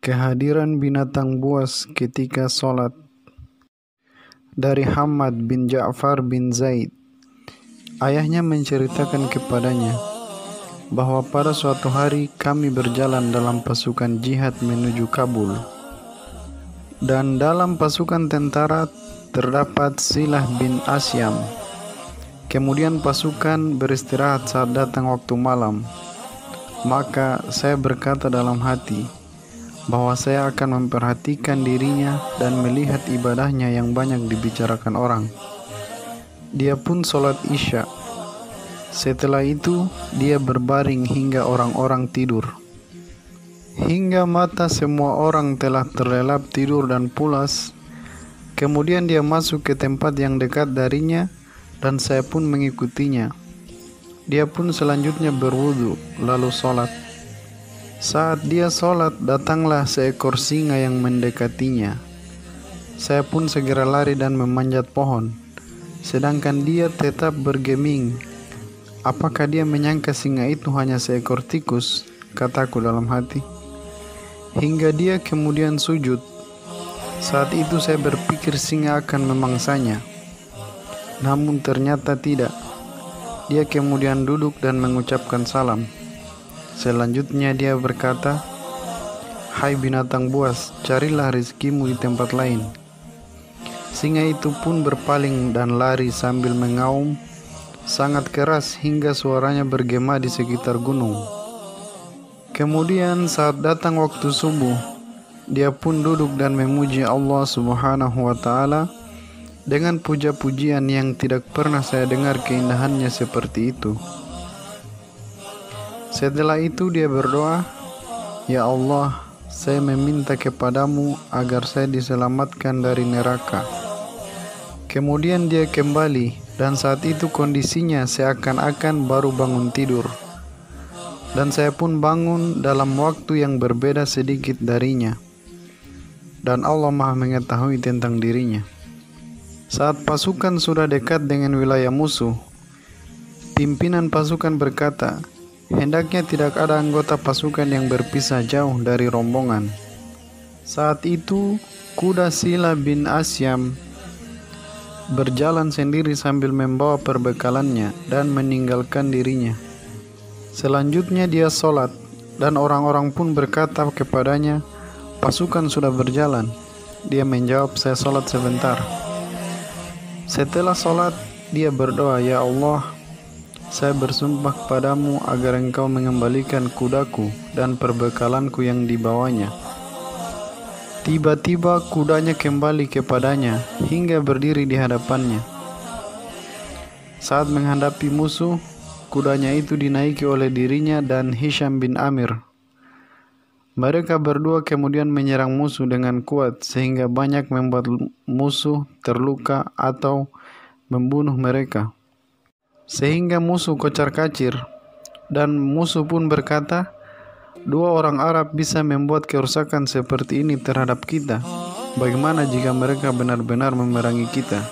Kehadiran binatang buas ketika sholat. Dari Hammad bin Ja'far bin Zaid, ayahnya menceritakan kepadanya bahwa pada suatu hari kami berjalan dalam pasukan jihad menuju Kabul, dan dalam pasukan tentara terdapat Silah bin Asyam. Kemudian pasukan beristirahat saat datang waktu malam. Maka saya berkata dalam hati bahwa saya akan memperhatikan dirinya dan melihat ibadahnya yang banyak dibicarakan orang. Dia pun sholat Isya. Setelah itu dia berbaring hingga orang-orang tidur. Hingga mata semua orang telah terlelap tidur dan pulas. Kemudian dia masuk ke tempat yang dekat darinya dan saya pun mengikutinya. Dia pun selanjutnya berwudu lalu sholat. Saat dia sholat, datanglah seekor singa yang mendekatinya. Saya pun segera lari dan memanjat pohon, sedangkan dia tetap bergeming. Apakah dia menyangka singa itu hanya seekor tikus? Kataku dalam hati. Hingga dia kemudian sujud. Saat itu saya berpikir singa akan memangsanya. Namun ternyata tidak. Dia kemudian duduk dan mengucapkan salam. Selanjutnya dia berkata, "Hai binatang buas, carilah rezekimu di tempat lain." Singa itu pun berpaling dan lari sambil mengaum sangat keras hingga suaranya bergema di sekitar gunung. Kemudian saat datang waktu subuh, dia pun duduk dan memuji Allah Subhanahu wa Ta'ala dengan puja-pujian yang tidak pernah saya dengar keindahannya seperti itu. Setelah itu dia berdoa, "Ya Allah, saya meminta kepadamu agar saya diselamatkan dari neraka." Kemudian dia kembali dan saat itu kondisinya seakan-akan baru bangun tidur. Dan saya pun bangun dalam waktu yang berbeda sedikit darinya. Dan Allah Maha mengetahui tentang dirinya. Saat pasukan sudah dekat dengan wilayah musuh, pimpinan pasukan berkata, hendaknya tidak ada anggota pasukan yang berpisah jauh dari rombongan. Saat itu, kuda Silah bin Asyam berjalan sendiri sambil membawa perbekalannya dan meninggalkan dirinya. Selanjutnya dia sholat, dan orang-orang pun berkata kepadanya, "Pasukan sudah berjalan." Dia menjawab, "Saya sholat sebentar." Setelah sholat, dia berdoa, "Ya Allah, saya bersumpah kepadamu agar engkau mengembalikan kudaku dan perbekalanku yang dibawanya." Tiba-tiba kudanya kembali kepadanya hingga berdiri di hadapannya. Saat menghadapi musuh, kudanya itu dinaiki oleh dirinya dan Hisham bin Amir. Mereka berdua kemudian menyerang musuh dengan kuat sehingga banyak membuat musuh terluka atau membunuh mereka. Sehingga musuh kocar-kacir, dan musuh pun berkata, "Dua orang Arab bisa membuat kerusakan seperti ini terhadap kita. Bagaimana jika mereka benar-benar memerangi kita?"